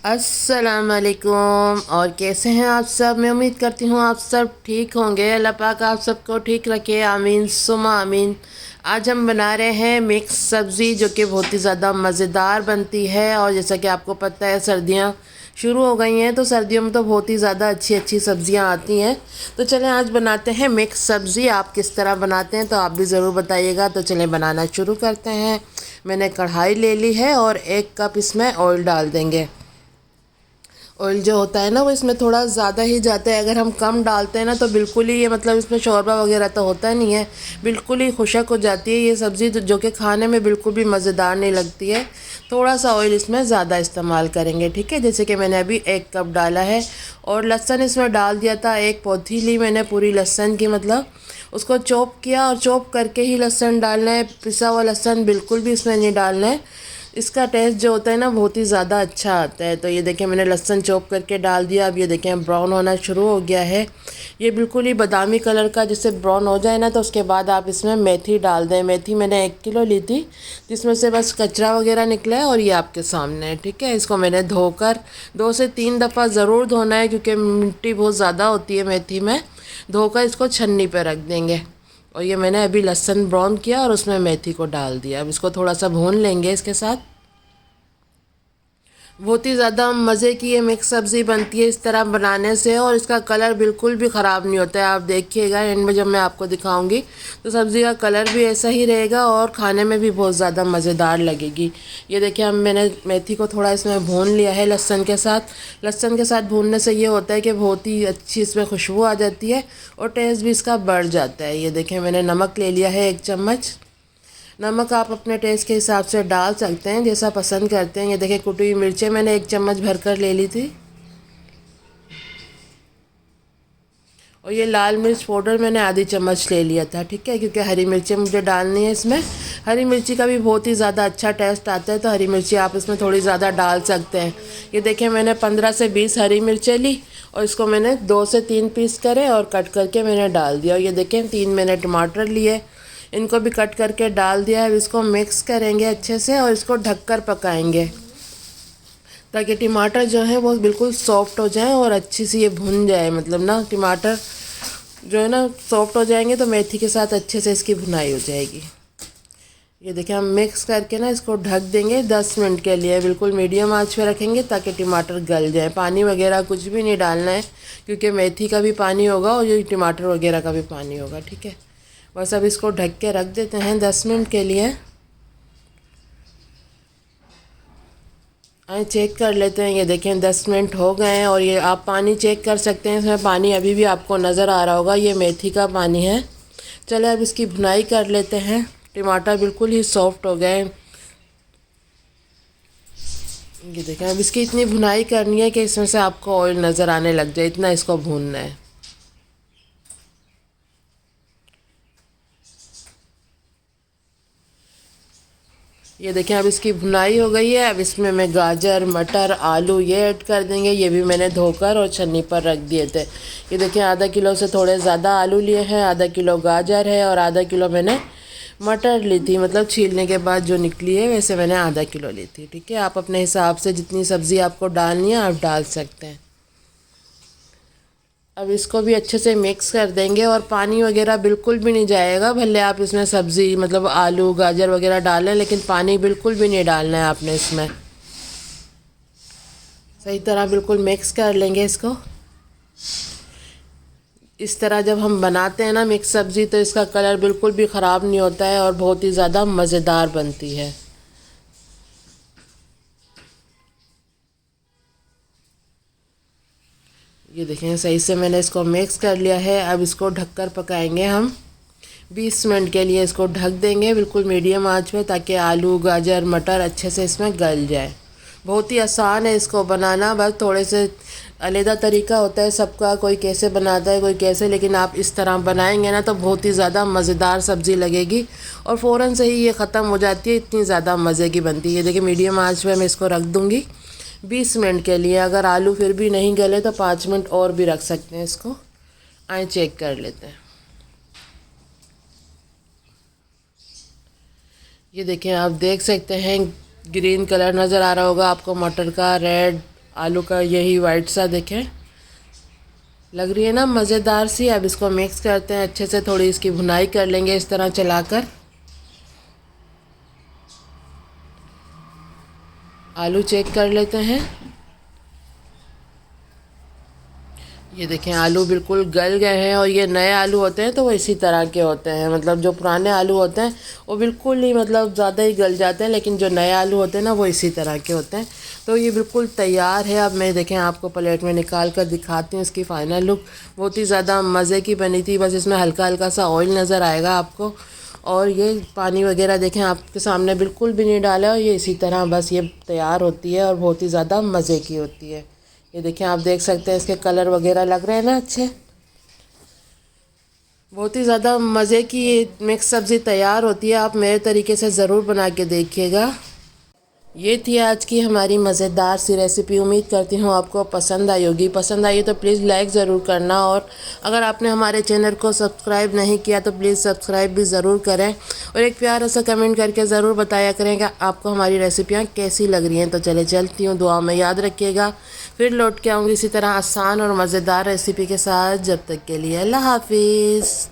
अस्सलाम वालेकुम। और कैसे हैं आप सब? मैं उम्मीद करती हूँ आप सब ठीक होंगे। अल्लाह पाक आप सबको ठीक रखे, आमीन सुमा आमीन। आज हम बना रहे हैं मिक्स सब्ज़ी जो कि बहुत ही ज़्यादा मज़ेदार बनती है। और जैसा कि आपको पता है सर्दियाँ शुरू हो गई हैं, तो सर्दियों में तो बहुत ही ज़्यादा अच्छी अच्छी सब्ज़ियाँ आती हैं। तो चलें आज बनाते हैं मिक्स सब्ज़ी। आप किस तरह बनाते हैं तो आप भी ज़रूर बताइएगा। तो चलें बनाना शुरू करते हैं। मैंने कढ़ाई ले ली है और 1 कप इसमें ऑयल डाल देंगे। ऑयल जो होता है ना वो इसमें थोड़ा ज़्यादा ही जाता है। अगर हम कम डालते हैं ना तो बिल्कुल ही ये मतलब इसमें शोरबा वगैरह तो होता नहीं है, बिल्कुल ही खुशक हो जाती है ये सब्ज़ी, जो कि खाने में बिल्कुल भी मज़ेदार नहीं लगती है। थोड़ा सा ऑयल इसमें ज़्यादा इस्तेमाल करेंगे, ठीक है। जैसे कि मैंने अभी 1 कप डाला है। और लहसुन इसमें डाल दिया था, एक पौधी ली मैंने पूरी लहसुन की, मतलब उसको चॉप किया। और चॉप करके ही लहसुन डालना है, पिसा हुआ लहसुन बिल्कुल भी इसमें नहीं डालना है। इसका टेस्ट जो होता है ना बहुत ही ज़्यादा अच्छा आता है। तो ये देखें मैंने लहसुन चॉप करके डाल दिया। अब ये देखें ब्राउन होना शुरू हो गया है, ये बिल्कुल ही बादामी कलर का। जिससे ब्राउन हो जाए ना तो उसके बाद आप इसमें मेथी डाल दें। मेथी मैंने 1 किलो ली थी, जिसमें से बस कचरा वगैरह निकला है और ये आपके सामने है, ठीक है। इसको मैंने धोकर 2 से 3 दफ़ा ज़रूर धोना है, क्योंकि मिट्टी बहुत ज़्यादा होती है मेथी में। धोकर इसको छन्नी पर रख देंगे। और ये मैंने अभी लहसुन ब्राउन किया और उसमें मेथी को डाल दिया। अब इसको थोड़ा सा भून लेंगे इसके साथ। बहुत ही ज़्यादा मज़े की ये मिक्स सब्ज़ी बनती है इस तरह बनाने से, और इसका कलर बिल्कुल भी ख़राब नहीं होता है। आप देखिएगा एंड में जब मैं आपको दिखाऊंगी तो सब्ज़ी का कलर भी ऐसा ही रहेगा और खाने में भी बहुत ज़्यादा मज़ेदार लगेगी। ये देखिए अब मैंने मेथी को थोड़ा इसमें भून लिया है लहसुन के साथ। लहसुन के साथ भूनने से ये होता है कि बहुत ही अच्छी इसमें खुशबू आ जाती है और टेस्ट भी इसका बढ़ जाता है। ये देखें मैंने नमक ले लिया है 1 चम्मच। नमक आप अपने टेस्ट के हिसाब से डाल सकते हैं, जैसा पसंद करते हैं। ये देखिए कुटी हुई मिर्चें मैंने 1 चम्मच भरकर ले ली थी। और ये लाल मिर्च पाउडर मैंने आधी चम्मच ले लिया था, ठीक है, क्योंकि हरी मिर्चें मुझे डालनी है इसमें। हरी मिर्ची का भी बहुत ही ज़्यादा अच्छा टेस्ट आता है, तो हरी मिर्ची आप इसमें थोड़ी ज़्यादा डाल सकते हैं। ये देखिए मैंने 15 से 20 हरी मिर्चें ली और इसको मैंने 2 से 3 पीस करे और कट करके मैंने डाल दिया। और ये देखें 3 मैंने टमाटर लिए, इनको भी कट करके डाल दिया है। इसको मिक्स करेंगे अच्छे से और इसको ढककर पकाएंगे, ताकि टमाटर जो है वो बिल्कुल सॉफ्ट हो जाए और अच्छी सी ये भुन जाए। मतलब ना टमाटर जो है ना सॉफ्ट हो जाएंगे तो मेथी के साथ अच्छे से इसकी भुनाई हो जाएगी। ये देखिए हम मिक्स करके ना इसको ढक देंगे 10 मिनट के लिए। बिल्कुल मीडियम आंच पे रखेंगे ताकि टमाटर गल जाए। पानी वगैरह कुछ भी नहीं डालना है, क्योंकि मेथी का भी पानी होगा और ये टमाटर वगैरह का भी पानी होगा, ठीक है। बस अब इसको ढक के रख देते हैं 10 मिनट के लिए। आए चेक कर लेते हैं। ये देखें 10 मिनट हो गए हैं और ये आप पानी चेक कर सकते हैं। इसमें पानी अभी भी आपको नज़र आ रहा होगा, ये मेथी का पानी है। चले अब इसकी भुनाई कर लेते हैं। टमाटर बिल्कुल ही सॉफ्ट हो गए। ये देखें अब इसकी इतनी भुनाई करनी है कि इसमें से आपको ऑयल नज़र आने लग जाए, इतना इसको भूनना है। ये देखें अब इसकी भुनाई हो गई है। अब इसमें मैं गाजर मटर आलू ये ऐड कर देंगे। ये भी मैंने धोकर और छन्नी पर रख दिए थे। ये देखें आधा किलो से थोड़े ज़्यादा आलू लिए हैं, आधा किलो गाजर है और आधा किलो मैंने मटर ली थी। मतलब छीलने के बाद जो निकली है वैसे मैंने आधा किलो ली थी, ठीक है। आप अपने हिसाब से जितनी सब्ज़ी आपको डालनी है आप डाल सकते हैं। अब इसको भी अच्छे से मिक्स कर देंगे और पानी वगैरह बिल्कुल भी नहीं जाएगा। भले आप इसमें सब्ज़ी मतलब आलू गाजर वगैरह डालें, लेकिन पानी बिल्कुल भी नहीं डालना है आपने इसमें। सही तरह बिल्कुल मिक्स कर लेंगे इसको। इस तरह जब हम बनाते हैं ना मिक्स सब्ज़ी तो इसका कलर बिल्कुल भी ख़राब नहीं होता है और बहुत ही ज़्यादा मज़ेदार बनती है। ये देखें सही से मैंने इसको मिक्स कर लिया है। अब इसको ढककर पकाएंगे हम 20 मिनट के लिए। इसको ढक देंगे बिल्कुल मीडियम आंच पे, ताकि आलू गाजर मटर अच्छे से इसमें गल जाए। बहुत ही आसान है इसको बनाना, बस थोड़े से अलग तरीका होता है सबका, कोई कैसे बनाता है कोई कैसे, लेकिन आप इस तरह बनाएंगे ना तो बहुत ही ज़्यादा मज़ेदार सब्ज़ी लगेगी और फ़ौरन से ही ये ख़त्म हो जाती है, इतनी ज़्यादा मज़े की बनती है। ये देखिए मीडियम आंच पे मैं इसको रख दूँगी 20 मिनट के लिए। अगर आलू फिर भी नहीं गले तो 5 मिनट और भी रख सकते हैं इसको। आए चेक कर लेते हैं। ये देखें आप देख सकते हैं ग्रीन कलर नज़र आ रहा होगा आपको मटर का, रेड आलू का यही वाइट सा देखें, लग रही है ना मज़ेदार सी। अब इसको मिक्स करते हैं अच्छे से, थोड़ी इसकी भुनाई कर लेंगे इस तरह चलाकर। आलू चेक कर लेते हैं। ये देखें आलू बिल्कुल गल गए हैं, और ये नए आलू होते हैं तो वो इसी तरह के होते हैं। मतलब जो पुराने आलू होते हैं वो बिल्कुल ही मतलब ज़्यादा ही गल जाते हैं, लेकिन जो नए आलू होते हैं ना वो इसी तरह के होते हैं। तो ये बिल्कुल तैयार है। अब मैं देखें आपको प्लेट में निकाल कर दिखाती हूँ इसकी फ़ाइनल लुक। बहुत ही ज़्यादा मज़े की बनी थी, बस इसमें हल्का हल्का सा ऑयल नज़र आएगा आपको। और ये पानी वगैरह देखें आपके सामने बिल्कुल भी नहीं डाला, और ये इसी तरह बस ये तैयार होती है और बहुत ही ज़्यादा मज़े की होती है। ये देखिए आप देख सकते हैं इसके कलर वगैरह लग रहे हैं ना अच्छे। बहुत ही ज़्यादा मज़े की ये मिक्स सब्ज़ी तैयार होती है। आप मेरे तरीके से ज़रूर बना के देखिएगा। ये थी आज की हमारी मज़ेदार सी रेसिपी। उम्मीद करती हूँ आपको पसंद आई होगी। पसंद आई तो प्लीज़ लाइक ज़रूर करना, और अगर आपने हमारे चैनल को सब्सक्राइब नहीं किया तो प्लीज़ सब्सक्राइब भी ज़रूर करें, और एक प्यारा सा कमेंट करके ज़रूर बताया करें कि आपको हमारी रेसिपियाँ कैसी लग रही हैं। तो चले चलती हूँ, दुआ में याद रखिएगा। फिर लौट के आऊँगी इसी तरह आसान और मज़ेदार रेसिपी के साथ। जब तक के लिए अल्लाह हाफिज़।